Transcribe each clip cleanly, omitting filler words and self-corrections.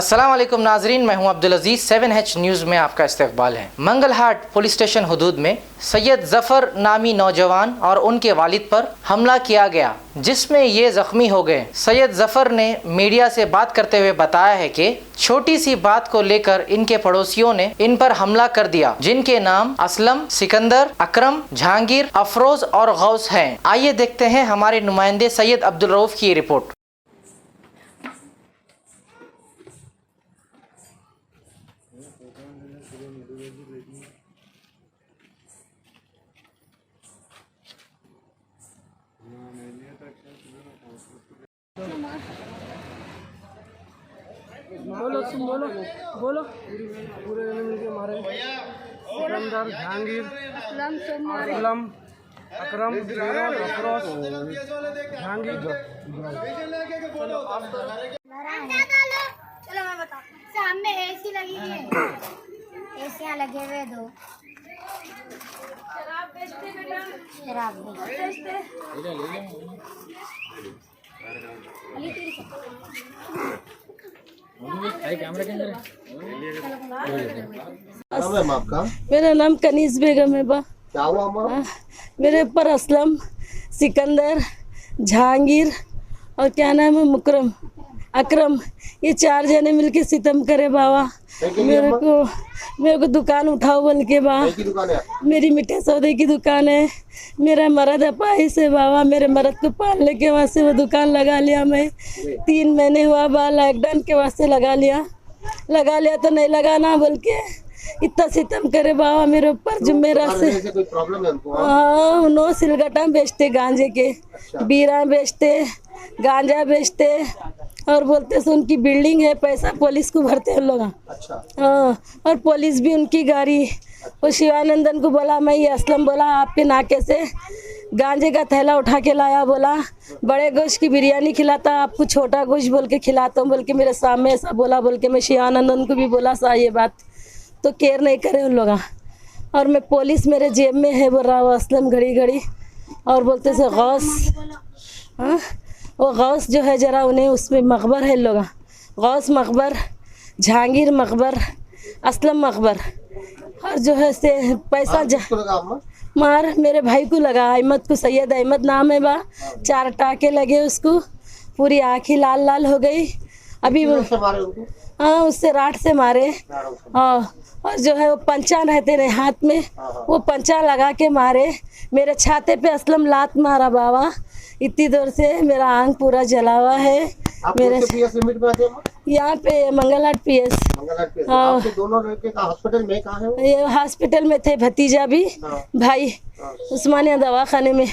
अस्सलाम वालेकुम नाजरीन, मैं हूं अब्दुल अजीज़। 7H न्यूज़ में आपका इस्तकबाल है। मंगलहाट पुलिस स्टेशन हुदूद में सैयद ज़फ़र नामी नौजवान और उनके वालिद पर हमला किया गया, जिसमें ये ज़ख्मी हो गए। सैयद ज़फ़र ने मीडिया से बात करते हुए बताया है कि छोटी सी बात को लेकर इनके पड़ोसियों ने इन पर हमला कर दिया, जिनके नाम असलम, सिकंदर, अकरम, जहांगीर, अफरोज़ और गौस हैं। आइए देखते हैं हमारे नुमाइंदे सैयद अब्दुल रऊफ़ की रिपोर्ट। बोलो तुम बोलो बोलो पूरे जने मिलके मारे सिकंदर, जहांगीर, असलम, अकरम, अफरोज, जहांगीर। चलो मैं बताता हूँ। सामने एसी लगी है, एसियाँ लगे हुए दो। शराब बेचते आपका मेरा नाम कनीज बेगम है बा। क्या हुआ माँ? मेरे ऊपर असलम, सिकंदर, जहांगीर और क्या नाम है मुकरम, अकरम, ये 4 जने मिलके सितम करे बाबा। मेरे को दुकान उठाओ बोल के बा। की दुकान है? मेरी मिठे सौदे की दुकान है। मेरा मर्द अपाही से बाबा, मेरे मर्द को पालने के वास्ते वो दुकान लगा लिया। मैं 3 महीने हुआ बा, लॉकडाउन के वास्ते लगा लिया तो नहीं लगाना बोल के इतना सितम करे बाबा मेरे ऊपर। जुम्मेरात से कोई प्रॉब्लम है उनको? हाँ, उन्होंने सिलगटा बेचते, गांजे के बीरा बेचते, गांजा बेचते और बोलते से उनकी बिल्डिंग है, पैसा पुलिस को भरते हैं लोग। अच्छा। हाँ, और पुलिस भी उनकी गाड़ी। वो शिवानंदन को बोला, मैं ये असलम बोला आपके नाके से गांजे का थैला उठा के लाया, बोला बड़े गोश्त की बिरयानी खिलाता, आपको छोटा गोश्त बोल के खिलाता हूँ बोल के मेरे सामने ऐसा बोला बोल के। मैं शिवानंदन को भी बोला सा ये बात, तो केयर नहीं करे उन लोग। और मैं पुलिस मेरे जेब में है बोल रहा वो असलम घड़ी घड़ी। और बोलते से गौस, हाँ वो गौस जो है जरा उन्हें उसमें मकबर है लोग, गौस मकबर, जहांगीर मकबर, असलम मकबर। और जो है से पैसा मार मेरे भाई को लगा, अहमद को, सैयद अहमद नाम है बा। 4 टाके लगे उसको, पूरी आँखें लाल लाल हो गई। अभी हाँ, उससे राट से मारे। हाँ, और जो है वो पंचा रहते रहे हाथ में, वो पंचा लगा के मारे। मेरे छाते पे असलम लात मारा बाबा, इतनी देर से मेरा आंख पूरा जला हुआ है। मेरे पीएस लिमिट में आते हैं? यहाँ पे मंगलहाट पीएस। हाँ। आपके दोनों लड़के का हॉस्पिटल में कहाँ है वो? ये हॉस्पिटल में थे, भतीजा भी भाई उस्मानिया दवाखाने में।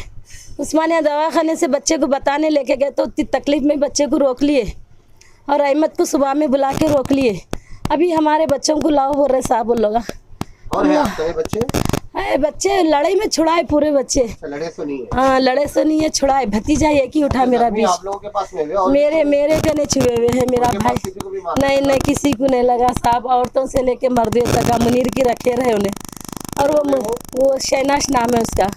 उस्मानिया दवाखाने से बच्चे को बताने लेके गए तो इतनी तकलीफ में बच्चे को रोक लिए और अहमद को सुबह में बुला के रोक लिए। अभी हमारे बच्चों को लाओ बोल रहे साहब लोग। और है आपके बच्चे? बच्चे लड़ाई में छुड़ाए पूरे बच्चे। लड़े तो नहीं है? हाँ, लड़े से नहीं है, छुड़ाए। भतीजा एक ही उठा मेरा बीच। आप लोगों के पास में और मेरे कने छुए हुए हैं मेरा भाई। नहीं किसी को नहीं लगा साहब, औरतों से लेके मर्दों तक मुनीर की रखे रहे उन्हें। और वो शहनाज नाम है उसका।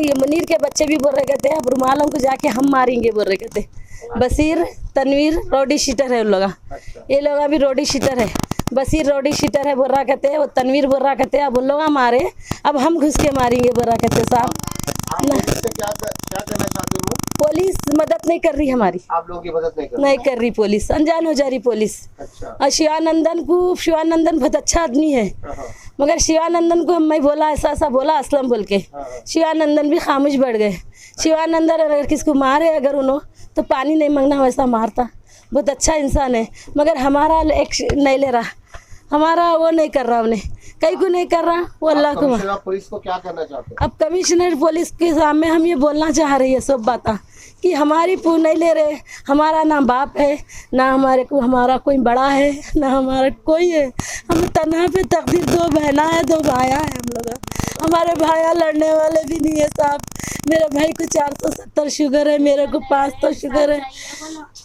ये मुनीर के बच्चे भी बोल रहे कहते अब रुमालों को जाके हम मारेंगे बोल रहे कहते। बसीर, तनवीर रोडी शीटर है उन लोग। ये लोग अभी रोडी शीटर है। बसीर रोडी शीटर है बोल रहा कहते, वो तनवीर बोल रहा कहते अब उन लोग मारे, अब हम घुस के मारेंगे बोल रहा कहते साहब। क्या करना चाहते हो? पुलिस मदद नहीं कर रही हमारी। आप लोगों की मदद नहीं कर रही पुलिस, अनजान हो जा रही पुलिस। अच्छा। और शिवानंदन बहुत अच्छा आदमी है, मगर शिवानंदन को मैं बोला ऐसा बोला असलम बोल के, शिवानंदन भी खामोश बढ़ गए। शिवानंदन अगर किसको मारे अगर उन्होंने तो पानी नहीं मांगना वैसा मारता। बहुत अच्छा इंसान है, मगर हमारा एक नहीं ले रहा, हमारा वो नहीं कर रहा, उन्हें कहीं को नहीं कर रहा। वो अल्लाह को। पुलिस को क्या करना चाहते हैं? अब कमिश्नर पुलिस के सामने हम ये बोलना चाह रही है सब बातें कि हमारी पूरी नहीं ले रहे। हमारा ना बाप है, ना हमारा कोई बड़ा है, ना हमारा कोई है। हम तन्हा पे तकदीर, 2 बहना है, 2 भाया है हम लोग। हमारे भाया लड़ने वाले भी नहीं है साहब। मेरे भाई को 470 शुगर है, मेरे को 500 शुगर है।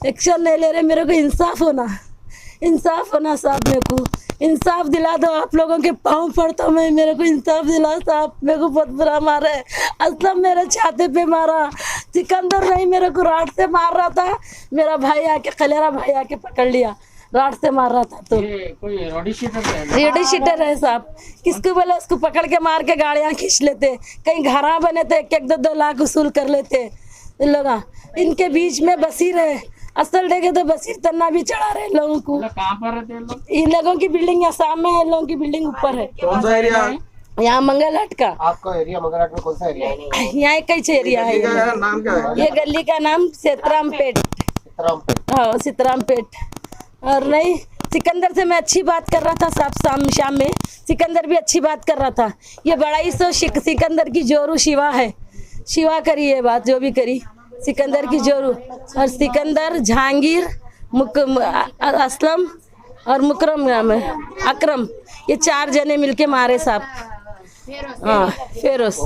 एक्शन नहीं ले रहे। मेरे को इंसाफ होना साहब। मेरे को इंसाफ दिला दो, आप लोगों के पाँव पड़ता हूँ मैं। मेरे को इंसाफ दिला साहब, मेरे को बहुत बुरा मारा है। असलम मेरे छाते पे मारा, सिकंदर नहीं मेरे को राड से मार रहा था, मेरा भाई आके खलेरा भाई आके पकड़ लिया, राड से मार रहा था। तो कोई रोडी शीटर है साहब, किसको बोले उसको पकड़ के मार के गाड़ियां खींच लेते, कहीं घरा बने थे 1-2 लाख वसूल कर लेते इन लोग। इनके बीच में बसीर है, असल देखे तो बसीर तन्ना भी चढ़ा रहे लोगों को। कहाँ पर रहते हैं लोग? इन लोगों की बिल्डिंग यहाँ सामने है, इन लोगों की बिल्डिंग ऊपर है। कौन सा एरिया है? यहाँ मंगलहाट का। आपका एरिया मंगलहाट में कौन सा एरिया है? यहाँ एक ही एरिया है। नाम क्या है? ये गली का नाम सीतरामपेट। हाँ सीतरामपेट। और नहीं, सिकंदर से मैं अच्छी बात कर रहा था साहब, शाम में सिकंदर भी अच्छी बात कर रहा था। ये बड़ा ही सिकंदर की जोरू शिवा है, शिवा करी ये बात जो भी करी, सिकंदर की जोरू। और सिकंदर, जहांगीर, असलम और मुकरम नाम है, अकरम, ये 4 जने मिलके मारे साहब। हाँ फेरोज।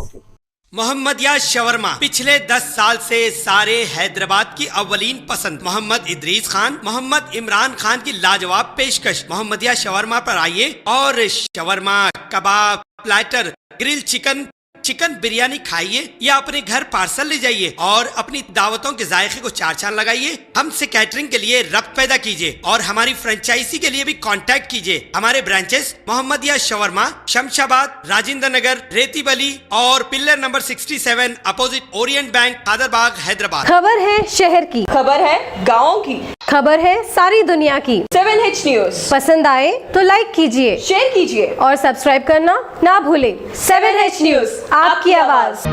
मोहम्मदिया शवरमा पिछले 10 साल से सारे हैदराबाद की अव्वलीन पसंद मोहम्मद इदरीस खान, मोहम्मद इमरान खान की लाजवाब पेशकश। मोहम्मदिया शवरमा पर आइए और शवरमा, कबाब, platter, grill chicken, chicken biryani खाइए या अपने घर पार्सल ले जाइए और अपनी दावतों के जायके को 4 चांद लगाइए। हमसे कैटरिंग के लिए रब्त पैदा कीजिए और हमारी फ्रेंचाइजी के लिए भी कांटेक्ट कीजिए। हमारे ब्रांचेस मोहम्मदिया शवरमा, शमशाबाद, राजेंद्र नगर, रेती बली और pillar number 67 opposite Orient bank, Kadarbagh, Hyderabad. खबर है शहर की, खबर है गाँव की, खबर है सारी दुनिया की। 7H न्यूज पसंद आए तो लाइक कीजिए, शेयर कीजिए और सब्सक्राइब करना ना भूलें। 7H न्यूज, आपकी आवाज।